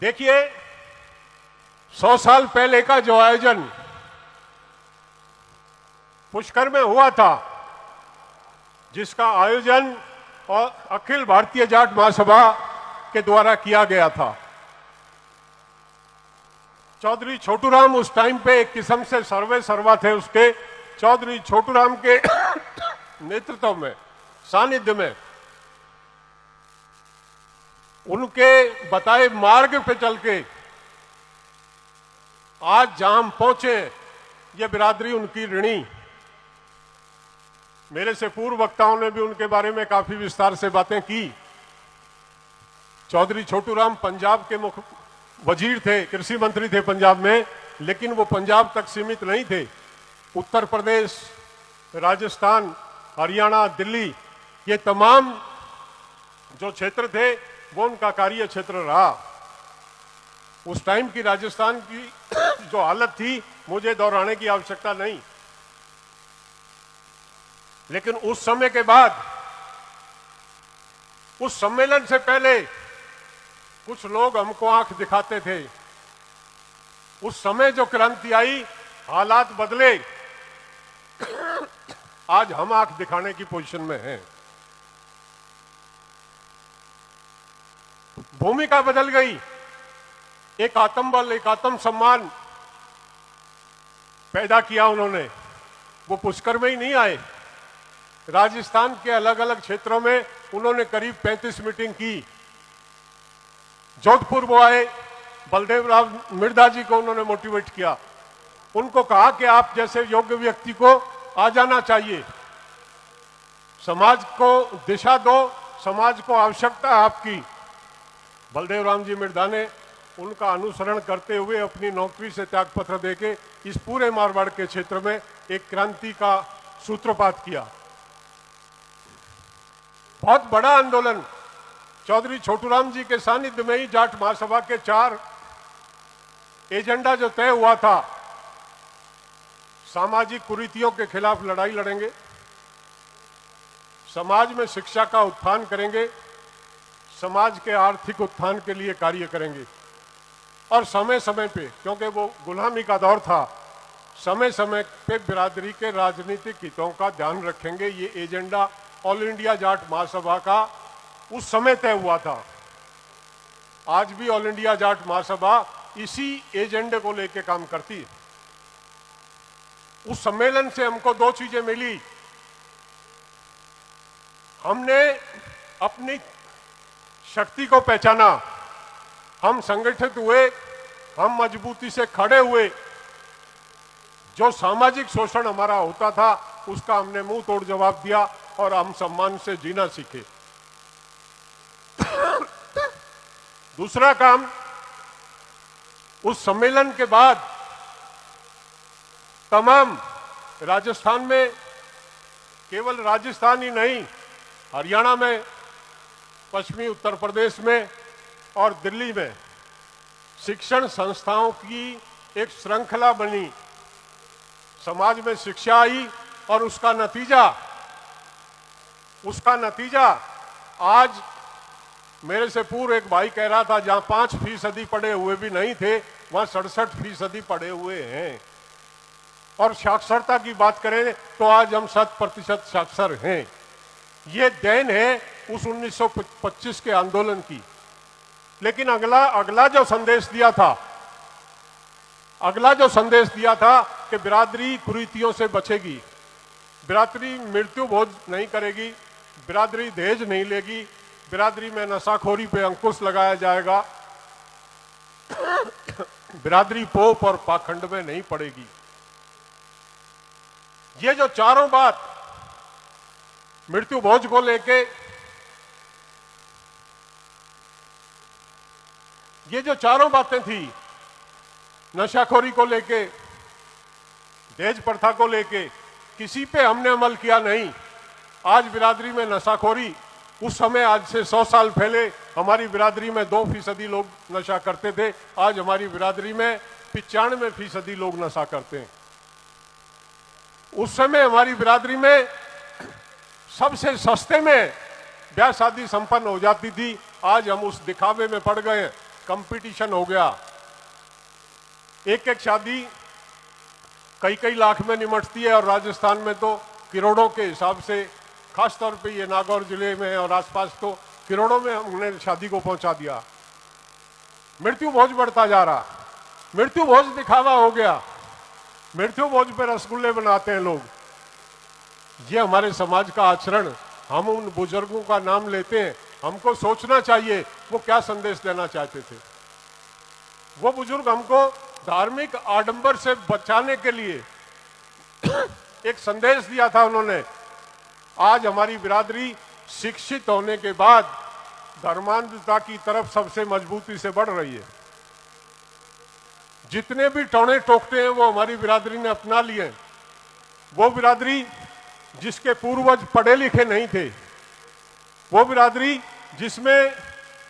देखिए, 100 साल पहले का जो आयोजन पुष्कर में हुआ था, जिसका आयोजन और अखिल भारतीय जाट महासभा के द्वारा किया गया था। चौधरी छोटूराम उस टाइम पे एक किस्म से सर्वे सर्वा थे उसके। चौधरी छोटूराम के नेतृत्व में, सानिध्य में, उनके बताए मार्ग पे चल के आज जहां हम पहुंचे, ये बिरादरी उनकी ऋणी। मेरे से पूर्व वक्ताओं ने भी उनके बारे में काफी विस्तार से बातें की। चौधरी छोटूराम पंजाब के मुख्य वजीर थे, कृषि मंत्री थे पंजाब में, लेकिन वो पंजाब तक सीमित नहीं थे। उत्तर प्रदेश, राजस्थान, हरियाणा, दिल्ली, ये तमाम जो क्षेत्र थे वो उनका कार्य क्षेत्र रहा। उस टाइम की राजस्थान की जो हालत थी मुझे दोहराने की आवश्यकता नहीं, लेकिन उस समय के बाद, उस सम्मेलन से पहले कुछ लोग हमको आंख दिखाते थे। उस समय जो क्रांति आई, हालात बदले, आज हम आंख दिखाने की पोजीशन में हैं। भूमिका बदल गई। एक आत्मबल, एक आत्म सम्मान पैदा किया उन्होंने। वो पुष्कर में ही नहीं आए, राजस्थान के अलग अलग क्षेत्रों में उन्होंने करीब 35 मीटिंग की। जोधपुर वो आए, बलदेव राव मिर्धा जी को उन्होंने मोटिवेट किया। उनको कहा कि आप जैसे योग्य व्यक्ति को आ जाना चाहिए, समाज को दिशा दो, समाज को आवश्यकता है आपकी। बलदेव राम जी मिर्धा ने उनका अनुसरण करते हुए अपनी नौकरी से त्यागपत्र देके इस पूरे मारवाड़ के क्षेत्र में एक क्रांति का सूत्रपात किया। बहुत बड़ा आंदोलन चौधरी छोटूराम जी के सानिध्य में ही जाट महासभा के 4 एजेंडा जो तय हुआ था, सामाजिक कुरीतियों के खिलाफ लड़ाई लड़ेंगे, समाज में शिक्षा का उत्थान करेंगे, समाज के आर्थिक उत्थान के लिए कार्य करेंगे, और समय समय पे, क्योंकि वो गुलामी का दौर था, समय समय पे बिरादरी के राजनीतिक हितों का ध्यान रखेंगे। ये एजेंडा ऑल इंडिया जाट महासभा का उस समय तय हुआ था। आज भी ऑल इंडिया जाट महासभा इसी एजेंडे को लेकर काम करती है। उस सम्मेलन से हमको 2 चीजें मिली। हमने अपनी शक्ति को पहचाना, हम संगठित हुए, हम मजबूती से खड़े हुए। जो सामाजिक शोषण हमारा होता था उसका हमने मुंह तोड़ जवाब दिया और हम सम्मान से जीना सीखे। दूसरा काम, उस सम्मेलन के बाद तमाम राजस्थान में, केवल राजस्थान ही नहीं, हरियाणा में, पश्चिमी उत्तर प्रदेश में और दिल्ली में शिक्षण संस्थाओं की एक श्रृंखला बनी। समाज में शिक्षा आई और उसका नतीजा आज, मेरे से पूर्व एक भाई कह रहा था, जहां 5% पढ़े हुए भी नहीं थे वहां 67% पढ़े हुए हैं। और साक्षरता की बात करें तो आज हम 100% साक्षर हैं। ये देन है उस 1925 के आंदोलन की। लेकिन अगला जो संदेश दिया था कि बिरादरी कुरीतियों से बचेगी, बिरादरी मृत्यु भोज नहीं करेगी, बिरादरी दहेज नहीं लेगी, बिरादरी में नशाखोरी पे अंकुश लगाया जाएगा, बिरादरी पोप और पाखंड में नहीं पड़ेगी। ये जो चारों बात मृत्यु भोज को लेके, ये जो चारों बातें थी, नशाखोरी को लेके, दहेज प्रथा को लेके, किसी पे हमने अमल किया नहीं। आज बिरादरी में नशाखोरी, उस समय आज से 100 साल पहले हमारी बिरादरी में 2% लोग नशा करते थे, आज हमारी बिरादरी में 95% लोग नशा करते हैं। उस समय हमारी बिरादरी में सबसे सस्ते में ब्याह शादी संपन्न हो जाती थी, आज हम उस दिखावे में पड़ गए हैं। कंपटीशन हो गया। एक एक शादी कई कई लाख में निमटती है और राजस्थान में तो करोड़ों के हिसाब से, खासतौर पे ये नागौर जिले में और आसपास तो करोड़ों में हमने शादी को पहुंचा दिया। मृत्यु भोज बढ़ता जा रहा, मृत्यु भोज दिखावा हो गया, मृत्यु भोज पे रसगुल्ले बनाते हैं लोग। ये हमारे समाज का आचरण। हम उन बुजुर्गों का नाम लेते हैं, हमको सोचना चाहिए वो क्या संदेश देना चाहते थे। वो बुजुर्ग हमको धार्मिक आडंबर से बचाने के लिए एक संदेश दिया था उन्होंने। आज हमारी बिरादरी शिक्षित होने के बाद धर्मांधता की तरफ सबसे मजबूती से बढ़ रही है। जितने भी टोने टोकते हैं वो हमारी बिरादरी ने अपना लिए। वो बिरादरी जिसके पूर्वज पढ़े लिखे नहीं थे, वो बिरादरी जिसमें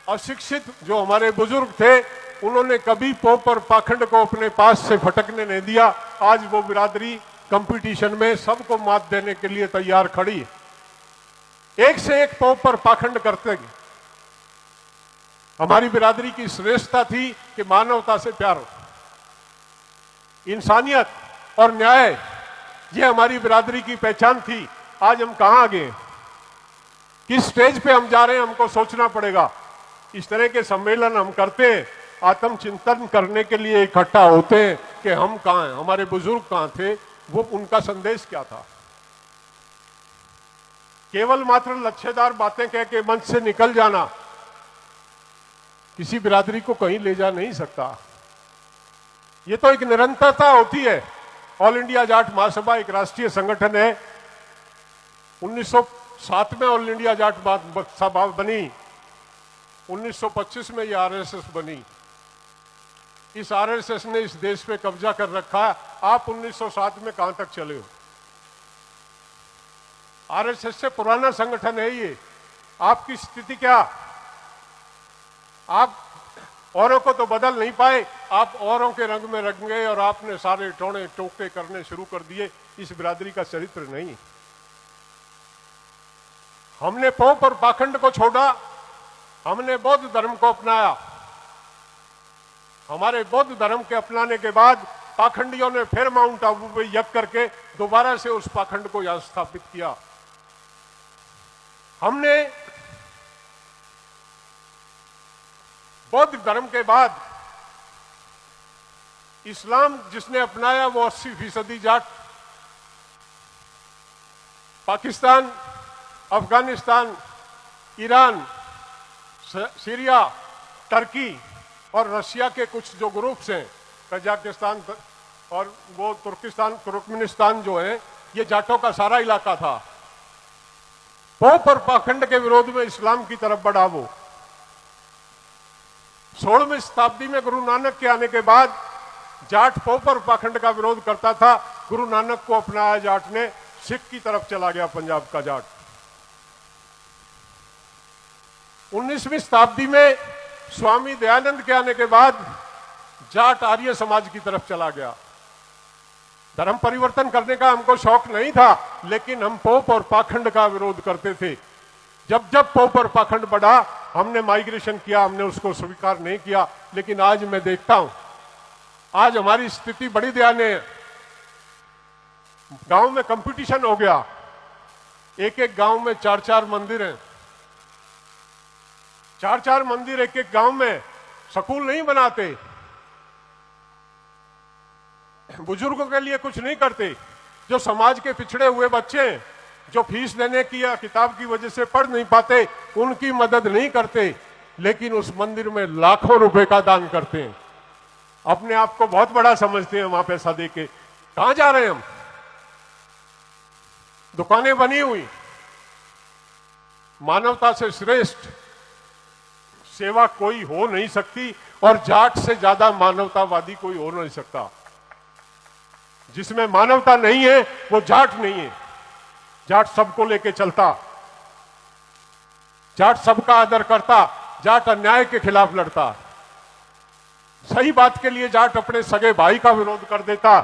अशिक्षित जो हमारे बुजुर्ग थे उन्होंने कभी पोप और पाखंड को अपने पास से फटकने नहीं दिया। आज वो बिरादरी कंपटीशन में सबको मात देने के लिए तैयार खड़ी है। एक से एक पोप और पाखंड करते। हमारी बिरादरी की श्रेष्ठता थी कि मानवता से प्यार, इंसानियत और न्याय, ये हमारी बिरादरी की पहचान थी। आज हम कहां आ गए, किस स्टेज पे हम जा रहे हैं, हमको सोचना पड़ेगा। इस तरह के सम्मेलन हम करते हैं, आत्मचिंतन करने के लिए इकट्ठा होते हैं कि हम कहां हैं, हमारे बुजुर्ग कहां थे, वो उनका संदेश क्या था। केवल मात्र लक्ष्यदार बातें कह के मंच से निकल जाना किसी बिरादरी को कहीं ले जा नहीं सकता। ये तो एक निरंतरता होती है। ऑल इंडिया जाट महासभा एक राष्ट्रीय संगठन है। 1907 में ऑल इंडिया जाट सभा बनी, 1925 में ये आरएसएस बनी। इस आरएसएस ने इस देश पे कब्जा कर रखा है। आप 1907 में कहां तक चले हो? आरएसएस से पुराना संगठन है ये। आपकी स्थिति क्या? आप औरों को तो बदल नहीं पाए, आप औरों के रंग में रंग गए और आपने सारे टोने टोके करने शुरू कर दिए। इस बिरादरी का चरित्र नहीं। हमने पोप और पाखंड को छोड़ा, हमने बौद्ध धर्म को अपनाया। हमारे बौद्ध धर्म के अपनाने के बाद पाखंडियों ने फिर माउंट आबू पे यज्ञ करके दोबारा से उस पाखंड को यहां स्थापित किया। हमने बौद्ध धर्म के बाद इस्लाम जिसने अपनाया वो 80% Jat. Pakistan, Afghanistan, Iran, Syria, Turkey और रशिया के कुछ जो ग्रुप्स हैं, कजाकिस्तान और वो तुर्कमेनिस्तान जो है, ये जाटों का सारा इलाका था। पोप और पाखंड के विरोध में इस्लाम की तरफ बढ़ा वो। 16वीं शताब्दी में गुरु नानक के आने के बाद जाट पोप और पाखंड का विरोध करता था। गुरु नानक को अपनाया जाट ने, सिख की तरफ चला गया पंजाब का जाट। 19वीं शताब्दी में स्वामी दयानंद के आने के बाद जाट आर्य समाज की तरफ चला गया। धर्म परिवर्तन करने का हमको शौक नहीं था, लेकिन हम पोप और पाखंड का विरोध करते थे। जब जब पोप और पाखंड बढ़ा, हमने माइग्रेशन किया, हमने उसको स्वीकार नहीं किया। लेकिन आज मैं देखता हूं, आज हमारी स्थिति बड़ी दयनीय है। गांव में कंपटीशन हो गया। एक एक गांव में 4-4 मंदिर हैं, 4-4 मंदिर एक एक गांव में। स्कूल नहीं बनाते, बुजुर्गों के लिए कुछ नहीं करते। जो समाज के पिछड़े हुए बच्चे हैं, जो फीस देने की या किताब की वजह से पढ़ नहीं पाते, उनकी मदद नहीं करते, लेकिन उस मंदिर में लाखों रुपए का दान करते हैं। अपने आप को बहुत बड़ा समझते हैं वहां पैसा देके। कहां जा रहे हैं हम? दुकानें बनी हुई। मानवता से श्रेष्ठ सेवा कोई हो नहीं सकती और जाट से ज्यादा मानवतावादी कोई हो नहीं सकता। जिसमें मानवता नहीं है वो जाट नहीं है। जाट सबको लेके चलता, जाट सबका आदर करता, जाट अन्याय के खिलाफ लड़ता। सही बात के लिए जाट अपने सगे भाई का विरोध कर देता।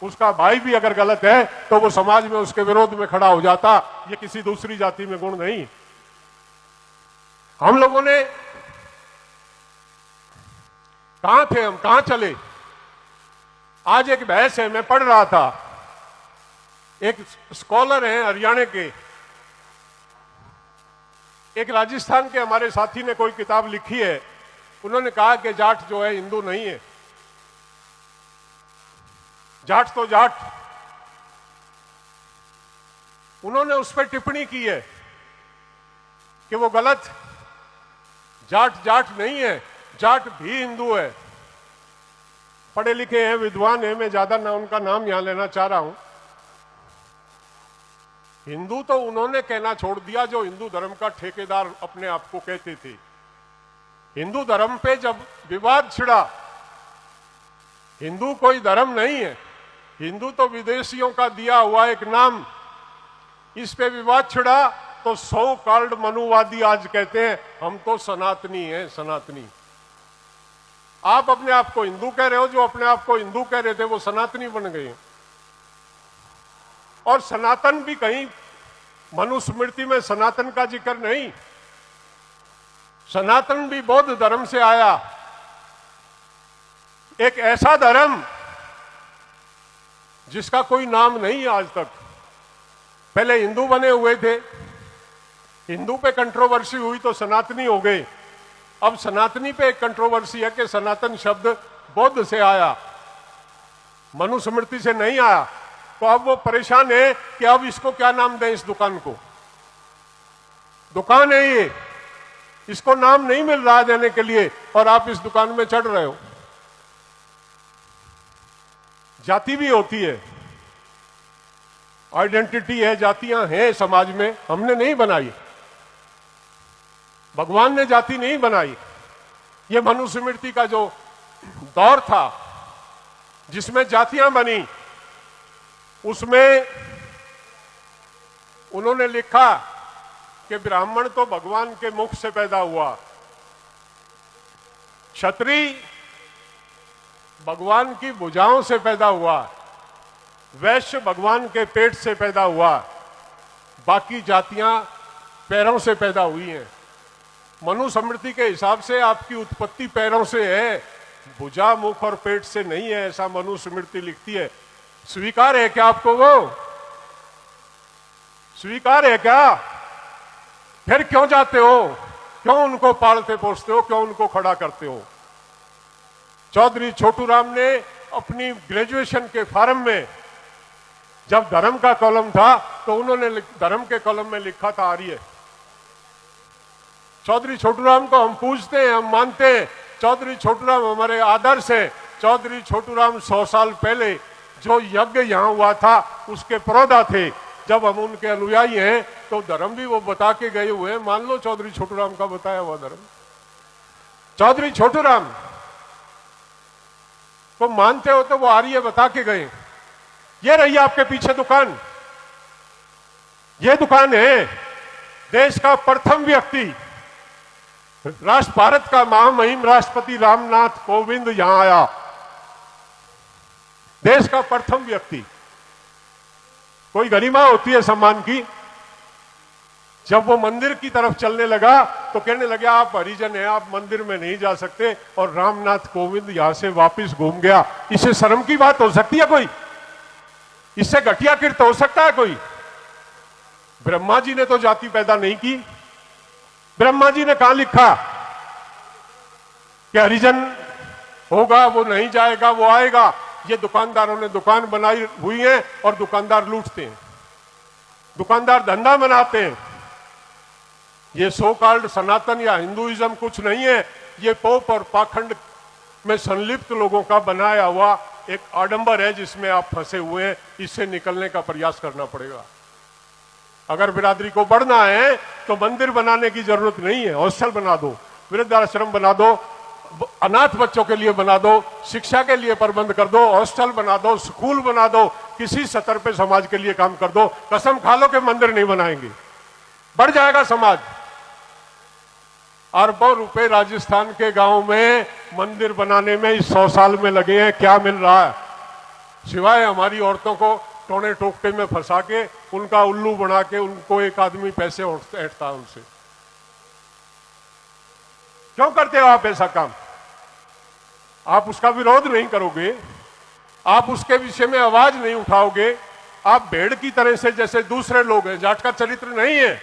उसका भाई भी अगर गलत है तो वो समाज में उसके विरोध में खड़ा हो जाता। ये किसी दूसरी जाति में गुण नहीं। हम लोगों ने कहां थे हम, कहां चले। आज एक बहस है, मैं पढ़ रहा था, एक स्कॉलर हैं हरियाणा के, एक राजस्थान के हमारे साथी ने कोई किताब लिखी है, उन्होंने कहा कि जाट जो है हिंदू नहीं है, जाट तो जाट। उन्होंने उस पर टिप्पणी की है कि वो गलत, जाट जाट नहीं है, जाट भी हिंदू है। पढ़े लिखे हैं, विद्वान हैं, मैं ज्यादा ना उनका नाम यहां लेना चाह रहा हूं। हिंदू तो उन्होंने कहना छोड़ दिया जो हिंदू धर्म का ठेकेदार अपने आप को कहते थे। हिंदू धर्म पे जब विवाद छिड़ा, हिंदू कोई धर्म नहीं है, हिंदू तो विदेशियों का दिया हुआ एक नाम, इस पे विवाद छिड़ा तो सो कॉल्ड मनुवादी आज कहते हैं हम तो सनातनी हैं, सनातनी। आप अपने आप को हिंदू कह रहे हो, जो अपने आप को हिंदू कह रहे थे वो सनातनी बन गए। और सनातन भी कहीं मनुस्मृति में सनातन का जिक्र नहीं, सनातन भी बौद्ध धर्म से आया, एक ऐसा धर्म जिसका कोई नाम नहीं आज तक। पहले हिंदू बने हुए थे, हिंदू पे कंट्रोवर्सी हुई तो सनातनी हो गए। अब सनातनी पे एक कंट्रोवर्सी है कि सनातन शब्द बौद्ध से आया, मनुस्मृति से नहीं आया। तो अब वो परेशान है कि अब इसको क्या नाम दें, इस दुकान को। दुकान है ये, इसको नाम नहीं मिल रहा देने के लिए, और आप इस दुकान में चढ़ रहे हो। जाति भी होती है, आइडेंटिटी है, जातियां हैं समाज में, हमने नहीं बनाई, भगवान ने जाति नहीं बनाई। ये मनुस्मृति का जो दौर था जिसमें जातियां बनी, उसमें उन्होंने लिखा कि ब्राह्मण तो भगवान के मुख से पैदा हुआ, क्षत्रिय भगवान की भुजाओं से पैदा हुआ, वैश्य भगवान के पेट से पैदा हुआ, बाकी जातियां पैरों से पैदा हुई हैं। मनुस्मृति के हिसाब से आपकी उत्पत्ति पैरों से है, भुजा, मुख और पेट से नहीं है, ऐसा मनुस्मृति लिखती है। स्वीकार है क्या आपको? वो स्वीकार है क्या? फिर क्यों जाते हो, क्यों उनको पालते पोसते हो, क्यों उनको खड़ा करते हो? चौधरी छोटू राम ने अपनी ग्रेजुएशन के फॉर्म में जब धर्म का कॉलम था तो उन्होंने धर्म के कॉलम में लिखा था आर्य। चौधरी छोटू राम को हम पूजते हैं, हम मानते हैं, चौधरी छोटू राम हमारे आदर्श है। चौधरी छोटू राम 100 साल पहले जो यज्ञ यहां हुआ था उसके प्रोधा थे। जब हम उनके अनुयायी हैं तो धर्म भी वो बता के गए हुए हैं, मान लो चौधरी छोटू राम का बताया हुआ धर्म। चौधरी छोटू राम तो मानते हो तो वो आर्य बता के गए। ये रही आपके पीछे दुकान, ये दुकान है। देश का प्रथम व्यक्ति, राष्ट्र भारत का महामहिम राष्ट्रपति रामनाथ कोविंद यहां आया, देश का प्रथम व्यक्ति। कोई गरिमा होती है सम्मान की। जब वो मंदिर की तरफ चलने लगा तो कहने लगे आप हरिजन हैं, आप मंदिर में नहीं जा सकते, और रामनाथ कोविंद यहां से वापस घूम गया। इससे शर्म की बात हो सकती है कोई? इससे घटिया कृत हो सकता है कोई? ब्रह्मा जी ने तो जाति पैदा नहीं की। ब्रह्मा जी ने कहां लिखा कि हरिजन होगा, वो नहीं जाएगा, वो आएगा? ये दुकानदारों ने दुकान बनाई हुई है और दुकानदार लूटते हैं, दुकानदार धंधा बनाते हैं। ये सो कॉल्ड सनातन या हिंदुइज्म कुछ नहीं है, ये पोप और पाखंड में संलिप्त लोगों का बनाया हुआ एक आडंबर है जिसमें आप फंसे हुए हैं। इससे निकलने का प्रयास करना पड़ेगा। अगर बिरादरी को बढ़ना है तो मंदिर बनाने की जरूरत नहीं है, हॉस्टल बना दो, वृद्धाश्रम बना दो, अनाथ बच्चों के लिए बना दो, शिक्षा के लिए प्रबंध कर दो, हॉस्टल बना दो, स्कूल बना दो, किसी स्तर पे समाज के लिए काम कर दो। कसम खा लो कि मंदिर नहीं बनाएंगे, बढ़ जाएगा समाज। अरबों रुपए राजस्थान के गांव में मंदिर बनाने में इस 100 साल में लगे हैं। क्या मिल रहा है? सिवाय हमारी औरतों को टोने टोकटे में फंसा के उनका उल्लू बना के उनको एक आदमी पैसे ऐंठता है उनसे। क्यों करते हो आप ऐसा काम? आप उसका विरोध नहीं करोगे, आप उसके विषय में आवाज नहीं उठाओगे, आप भेड़ की तरह से जैसे दूसरे लोग हैं। जाट का चरित्र नहीं है।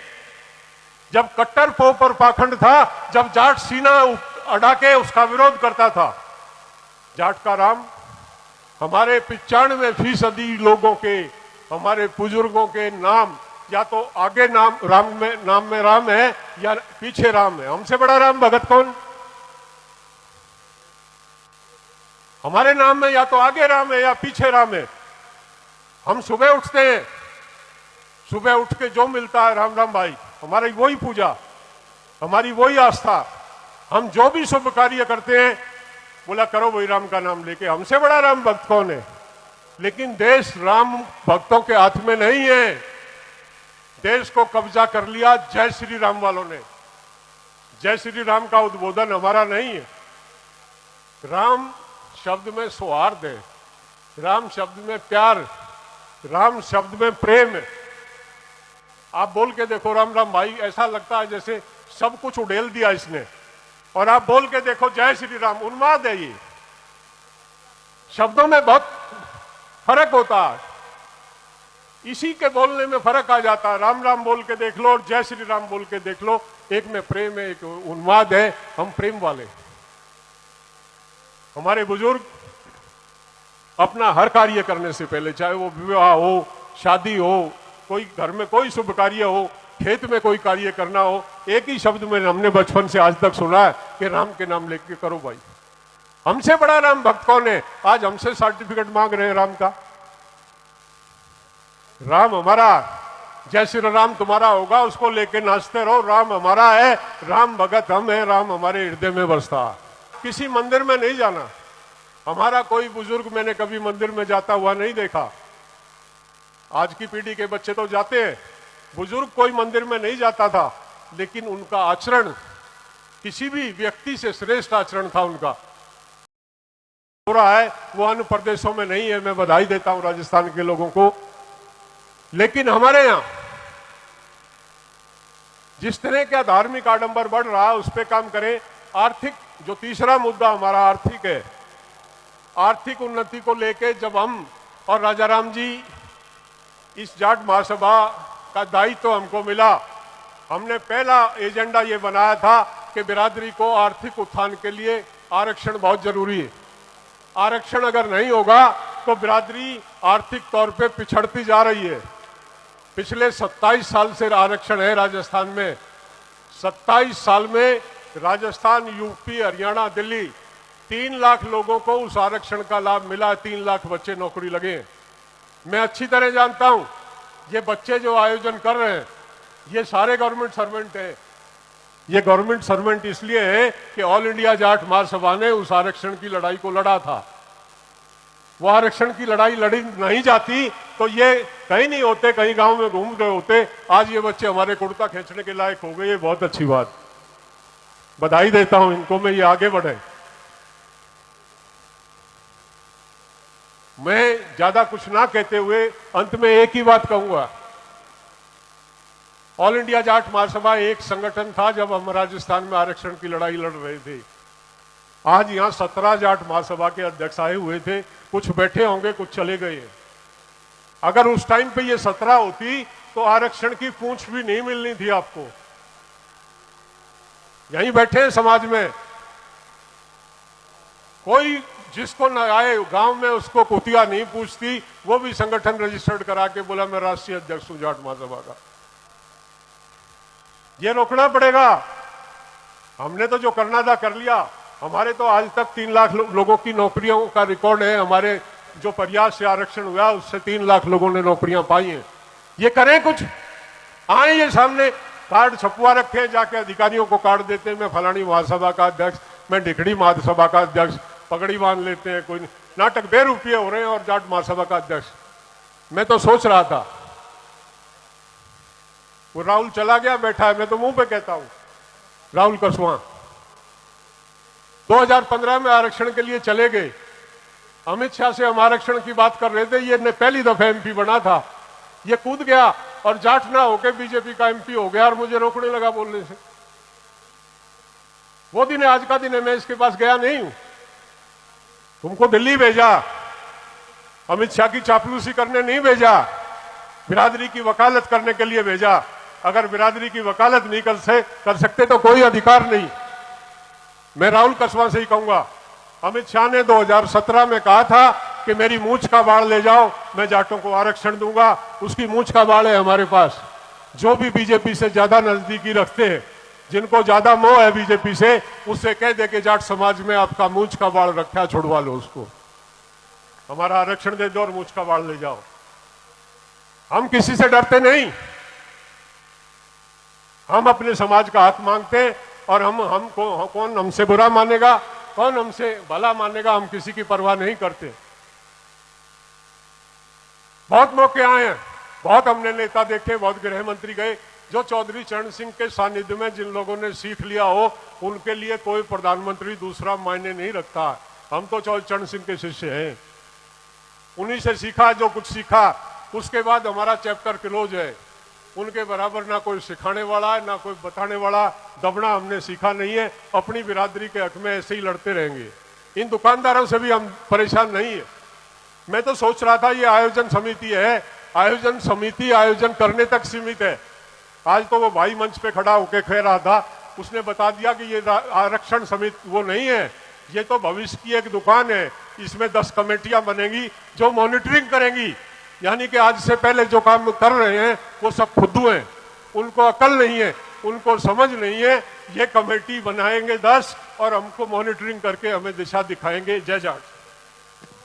जब कट्टर पोप और पाखंड था, जब जाट सीना अड़ा के उसका विरोध करता था। जाट का राम हमारे 95% लोगों के, हमारे बुजुर्गों के नाम या तो आगे नाम में राम है या पीछे राम है। हमसे बड़ा राम भगत कौन? हमारे नाम में या तो आगे राम है या पीछे राम है। हम सुबह उठते हैं, सुबह उठ के जो मिलता है राम राम भाई, हमारी वही पूजा, हमारी वही आस्था। हम जो भी शुभ कार्य करते हैं बोला करो वही राम का नाम लेके। हमसे बड़ा राम भक्त कौन है? लेकिन देश राम भक्तों के हाथ में नहीं है। देश को कब्जा कर लिया जय श्री राम वालों ने। जय श्री राम का उद्बोधन हमारा नहीं है। राम शब्द में सौहार्द है, राम शब्द में प्यार, राम शब्द में प्रेम है। आप बोल के देखो राम राम भाई, ऐसा लगता है जैसे सब कुछ उड़ेल दिया इसने। और आप बोल के देखो जय श्री राम, उन्माद है ये। शब्दों में बहुत फर्क होता है, इसी के बोलने में फर्क आ जाता है। राम राम बोल के देख लो और जय श्री राम बोल के देख लो, एक में प्रेम है, एक उन्माद है। हम प्रेम वाले। हमारे बुजुर्ग अपना हर कार्य करने से पहले, चाहे वो विवाह हो, शादी हो, कोई घर में कोई शुभ कार्य हो, खेत में कोई कार्य करना हो, एक ही शब्द में हमने बचपन से आज तक सुना है कि राम के नाम लेके करो भाई। हमसे बड़ा राम भक्त कौन है? आज हमसे सर्टिफिकेट मांग रहे हैं राम का। राम हमारा, जय श्री राम तुम्हारा होगा, उसको लेके नाचते रहो। राम हमारा है, राम भगत हम है, राम हमारे हृदय में बसता। किसी मंदिर में नहीं जाना। हमारा कोई बुजुर्ग मैंने कभी मंदिर में जाता हुआ नहीं देखा। आज की पीढ़ी के बच्चे तो जाते हैं, बुजुर्ग कोई मंदिर में नहीं जाता था, लेकिन उनका आचरण किसी भी व्यक्ति से श्रेष्ठ आचरण था उनका। हो रहा है वो अन्य प्रदेशों में नहीं है, मैं बधाई देता हूं राजस्थान के लोगों को। लेकिन हमारे यहां जिस तरह का धार्मिक आडंबर बढ़ रहा है उस पर काम करें। आर्थिक, जो तीसरा मुद्दा हमारा आर्थिक है, आर्थिक उन्नति को लेके जब हम और राजाराम जी इस जाट महासभा का दायित्व हमको मिला, हमने पहला एजेंडा ये बनाया था कि बिरादरी को आर्थिक उत्थान के लिए आरक्षण बहुत जरूरी है। आरक्षण अगर नहीं होगा तो बिरादरी आर्थिक तौर पे पिछड़ती जा रही है। पिछले 27 साल से आरक्षण है राजस्थान में। 27 साल में राजस्थान, यूपी, हरियाणा, दिल्ली 3 लाख लोगों को उस आरक्षण का लाभ मिला। 3 लाख बच्चे नौकरी लगे। मैं अच्छी तरह जानता हूं ये बच्चे जो आयोजन कर रहे हैं ये सारे गवर्नमेंट सर्वेंट हैं। ये गवर्नमेंट सर्वेंट इसलिए है कि ऑल इंडिया जाट महासभा ने उस आरक्षण की लड़ाई को लड़ा था। वो आरक्षण की लड़ाई लड़ी नहीं जाती तो ये कहीं नहीं होते, कहीं गांव में घूम रहे होते। आज ये बच्चे हमारे कुर्ता खींचने के लायक हो गए, ये बहुत अच्छी बात। बधाई देता हूं इनको, मैं ये आगे बढ़े। मैं ज्यादा कुछ ना कहते हुए अंत में एक ही बात कहूंगा। ऑल इंडिया जाट महासभा एक संगठन था जब हम राजस्थान में आरक्षण की लड़ाई लड़ रहे थे। आज यहां 17 जाट महासभा के अध्यक्ष आए हुए थे, कुछ बैठे होंगे, कुछ चले गए। अगर उस टाइम पे ये 17 होती तो आरक्षण की पूंछ भी नहीं मिलनी थी आपको। यहीं बैठे हैं समाज में, कोई जिसको न आए गांव में उसको कुतिया नहीं पूछती, वो भी संगठन रजिस्टर्ड करा के बोला मैं राष्ट्रीय अध्यक्ष हूं जाट महासभा का। ये रोकना पड़ेगा। हमने तो जो करना था कर लिया। हमारे तो आज तक 3 लाख लोगों की नौकरियों का रिकॉर्ड है। हमारे जो प्रयास से आरक्षण हुआ उससे 3 लाख लोगों ने नौकरियां पाई हैं। ये करें कुछ, आए ये सामने, कार्ड छपवा रखे हैं, जाके अधिकारियों को कार्ड देते हैं, मैं फलानी महासभा का अध्यक्ष, मैं डिखड़ी महासभा का अध्यक्ष, पगड़ी बांध लेते हैं। कोई नाटक बेरुपये हो रहे हैं और जाट महासभा का अध्यक्ष। मैं तो सोच रहा था, वो राहुल चला गया, बैठा है, मैं तो मुंह पे कहता हूं, राहुल कसवां 2015 में आरक्षण के लिए चले गए। अमित शाह से हम आरक्षण की बात कर रहे थे, ये ने पहली दफा एमपी बना था, ये कूद गया और जाट ना होके बीजेपी का एमपी हो गया और मुझे रोकने लगा बोलने से। वो दिन आज का दिन है, मैं इसके पास गया नहीं हूं। तुमको दिल्ली भेजा, अमित शाह की चापलूसी करने नहीं भेजा, बिरादरी की वकालत करने के लिए भेजा। अगर बिरादरी की वकालत नहीं कर सकते तो कोई अधिकार नहीं। मैं राहुल कसवा से ही कहूंगा, अमित शाह ने 2017 में कहा था कि मेरी मूंछ का बाढ़ ले जाओ, मैं जाटों को आरक्षण दूंगा। उसकी मूंछ का बाढ़ है हमारे पास। जो भी बीजेपी से ज्यादा नजदीकी रखते हैं, जिनको ज्यादा मोह है बीजेपी से, उससे कह दे कि जाट समाज में आपका मूंछ का बाढ़ रखा, छुड़वा लो उसको, हमारा आरक्षण दे दो और मूंछ का बाढ़ ले जाओ। हम किसी से डरते नहीं, हम अपने समाज का हक मांगते हैं। और कौन हमसे बुरा मानेगा, कौन हमसे भला मानेगा, हम किसी की परवाह नहीं करते। बहुत मौके आए हैं, बहुत हमने नेता देखे, बहुत गृह मंत्री गए। जो चौधरी चरण सिंह के सानिध्य में जिन लोगों ने सीख लिया हो, उनके लिए कोई प्रधानमंत्री दूसरा मायने नहीं रखता। हम तो चौधरी चरण सिंह के शिष्य हैं, उन्हीं से सीखा जो कुछ सीखा। उसके बाद हमारा चैप्टर क्लोज है। उनके बराबर ना कोई सिखाने वाला है, ना कोई बताने वाला। दबना हमने सीखा नहीं है। अपनी बिरादरी के हक में ऐसे ही लड़ते रहेंगे। इन दुकानदारों से भी हम परेशान नहीं है। मैं तो सोच रहा था ये आयोजन समिति है, आयोजन समिति आयोजन करने तक सीमित है। आज तो वो भाई मंच पे खड़ा होकर कह रहा था, उसने बता दिया कि ये आरक्षण समिति वो नहीं है, ये तो भविष्य की एक दुकान है। इसमें 10 कमेटियां बनेगी जो मॉनिटरिंग करेंगी। यानी कि आज से पहले जो काम कर रहे हैं वो सब फुद्दू हैं, उनको अकल नहीं है, उनको समझ नहीं है। ये कमेटी बनाएंगे 10 और हमको मॉनिटरिंग करके हमें दिशा दिखाएंगे। जय जाट।